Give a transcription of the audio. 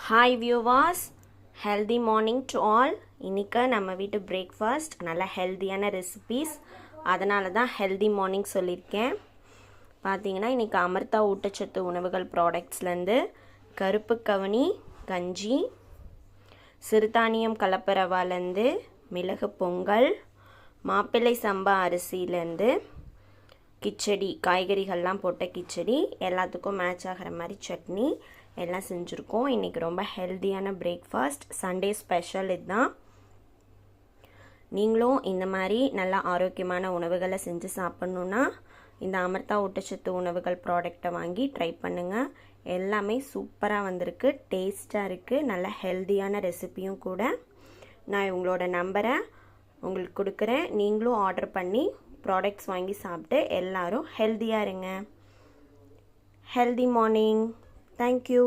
Hi viewers, healthy morning to all. இன்றைக்கி நம்ம வீட்டு பிரேக்ஃபாஸ்ட் நல்ல ஹெல்த்தியான ரெசிபீஸ், அதனால தான் ஹெல்தி மார்னிங் சொல்லியிருக்கேன். பார்த்தீங்கன்னா இன்றைக்கி அமிர்தா ஊட்டச்சத்து உணவுகள் ப்ராடக்ட்ஸ்லேருந்து கருப்பு கவனி கஞ்சி, சிறுதானியம் கலப்பு ரவாலேருந்து மிளகு பொங்கல், மாப்பிள்ளை சம்பா அரிசியிலேருந்து கிச்சடி, காய்கறிகள்லாம் போட்ட கிச்சடி, எல்லாத்துக்கும் மேட்ச் ஆகிற மாதிரி சட்னி எல்லாம் செஞ்சுருக்கோம். இன்றைக்கி ரொம்ப ஹெல்த்தியான பிரேக்ஃபாஸ்ட், சண்டே ஸ்பெஷல் இதுதான். நீங்களும் இந்த மாதிரி நல்லா ஆரோக்கியமான உணவுகளை செஞ்சு சாப்பிட்ணுன்னா இந்த அமிர்தா ஊட்டச்சத்து உணவுகள் ப்ராடக்டை வாங்கி ட்ரை பண்ணுங்கள். எல்லாமே சூப்பராக வந்திருக்கு, டேஸ்ட்டாக இருக்குது, நல்ல ஹெல்த்தியான ரெசிபியும் கூட. நான் உங்களோட நம்பரை உங்களுக்கு கொடுக்குறேன். நீங்களும் ஆர்டர் பண்ணி ப்ராடக்ட்ஸ் வாங்கி சாப்பிட்டு எல்லோரும் ஹெல்த்தியாக இருங்க. Healthy morning. Thank you.